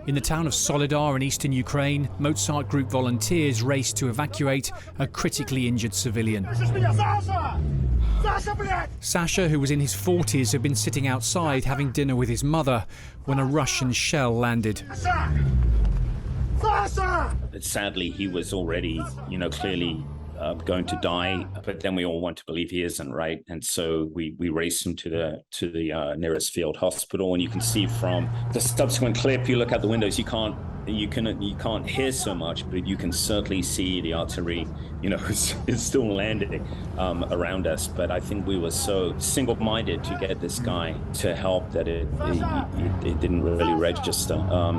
In the town of Solidar in eastern Ukraine, Mozart Group volunteers raced to evacuate a critically injured civilian. Sasha, who was in his 40s, had been sitting outside having dinner with his mother when a Russian shell landed. But sadly, he was already, clearly going to die. But then we all want to believe he isn't, right? And so we raced him to the nearest field hospital. And you can see from the subsequent clip, you look out the windows, you can't hear so much, but you can certainly see the artillery, is still landing around us. But I think we were so single-minded to get this guy to help that it didn't really register.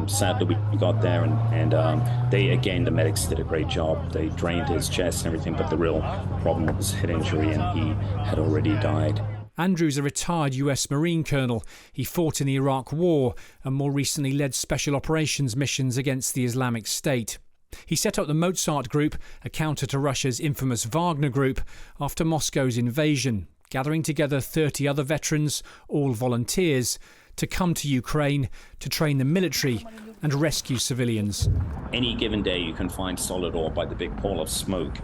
Sadly, we got there and the medics did a great job. They drained his chest and everything, but the real problem was head injury, and he had already died. Andrew's a retired US Marine colonel. He fought in the Iraq War and more recently led special operations missions against the Islamic State. He set up the Mozart Group, a counter to Russia's infamous Wagner Group, after Moscow's invasion, gathering together 30 other veterans, all volunteers, to come to Ukraine to train the military and rescue civilians. Any given day you can find Solidar by the big pall of smoke.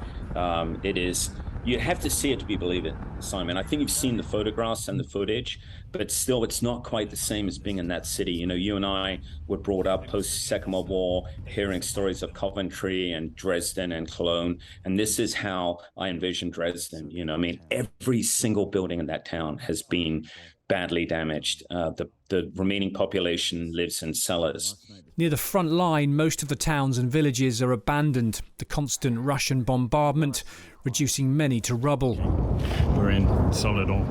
You have to see it to believe it, Simon. I think you've seen the photographs and the footage, but still it's not quite the same as being in that city. You and I were brought up post-Second World War, hearing stories of Coventry and Dresden and Cologne, and this is how I envision Dresden. Every single building in that town has been badly damaged. The remaining population lives in cellars. Near the front line, most of the towns and villages are abandoned. The constant Russian bombardment reducing many to rubble. We're in Solidar.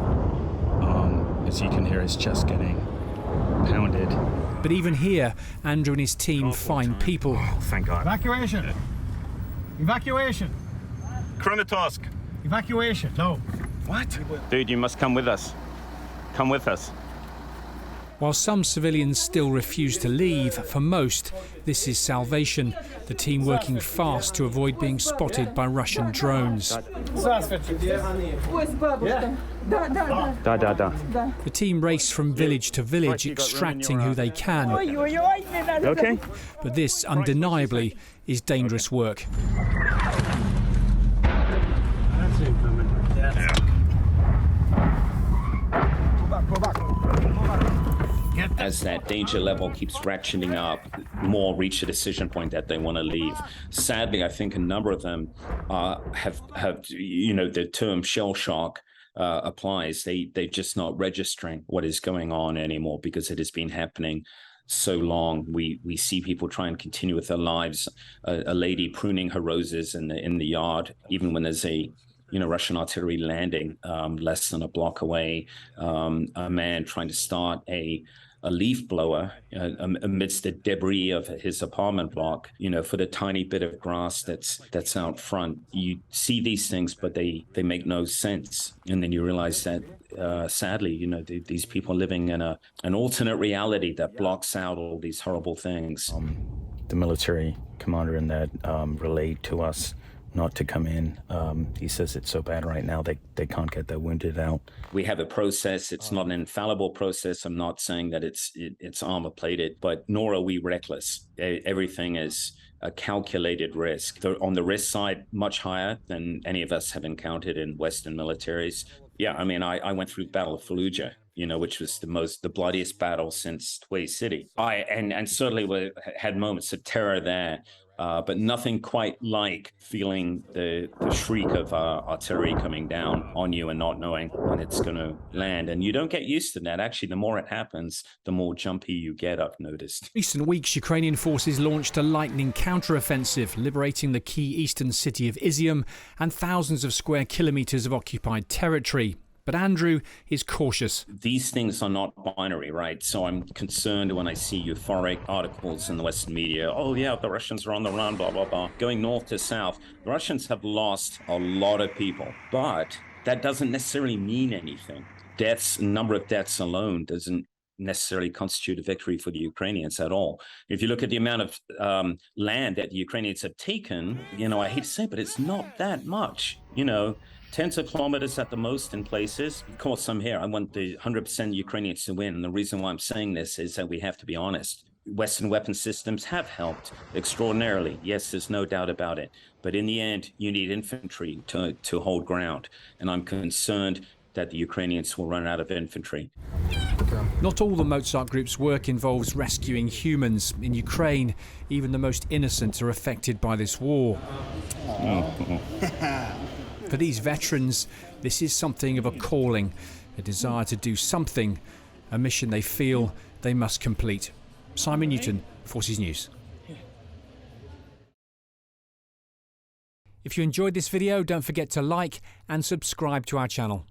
As you can hear, his chest getting pounded. But even here, Andrew and his team find people. Oh, thank God. Evacuation. Evacuation. Kramatorsk. Evacuation. No. What? Dude, you must come with us. Come with us. While some civilians still refuse to leave, for most, this is salvation. The team working fast to avoid being spotted by Russian drones. Da. The team race from village to village, extracting who they can. Okay. But this, undeniably, is dangerous work. As that danger level keeps ratcheting up, more reach a decision point that they want to leave. Sadly, I think a number of them have the term shell shock applies. They're just not registering what is going on anymore because it has been happening so long. We see people try and continue with their lives. A lady pruning her roses in the yard, even when there's a Russian artillery landing less than a block away. A man trying to start a leaf blower amidst the debris of his apartment block, for the tiny bit of grass that's out front. You see these things, but they make no sense. And then you realize that, sadly, these people living in an alternate reality that blocks out all these horrible things. The military commander in that relayed to us not to come in. He says it's so bad right now they can't get their wounded out. We have a process. It's not an infallible process. I'm not saying that it's armor plated, but nor are we reckless. Everything is a calculated risk. On the risk side, much higher than any of us have encountered in Western militaries. Yeah, I went through the Battle of Fallujah, which was the bloodiest battle since Kuwait City. And certainly had moments of terror there. But nothing quite like feeling the shriek of artillery coming down on you and not knowing when it's going to land. And you don't get used to that. Actually, the more it happens, the more jumpy you get, I've noticed. Recent weeks, Ukrainian forces launched a lightning counter-offensive, liberating the key eastern city of Izium and thousands of square kilometres of occupied territory. But Andrew is cautious. These things are not binary, right? So I'm concerned when I see euphoric articles in the Western media. Oh, yeah, the Russians are on the run, blah, blah, blah. Going north to south. The Russians have lost a lot of people, but that doesn't necessarily mean anything. Number of deaths alone doesn't necessarily constitute a victory for the Ukrainians at all. If you look at the amount of land that the Ukrainians have taken, I hate to say it, but it's not that much, tens of kilometers at the most in places. Of course, I'm here. I want the 100% Ukrainians to win. And the reason why I'm saying this is that we have to be honest. Western weapon systems have helped extraordinarily. Yes, there's no doubt about it. But in the end, you need infantry to hold ground. And I'm concerned that the Ukrainians will run out of infantry. Not all the Mozart Group's work involves rescuing humans. In Ukraine, even the most innocent are affected by this war. For these veterans, this is something of a calling, a desire to do something, a mission they feel they must complete. Simon Newton, Forces News. If you enjoyed this video, don't forget to like and subscribe to our channel.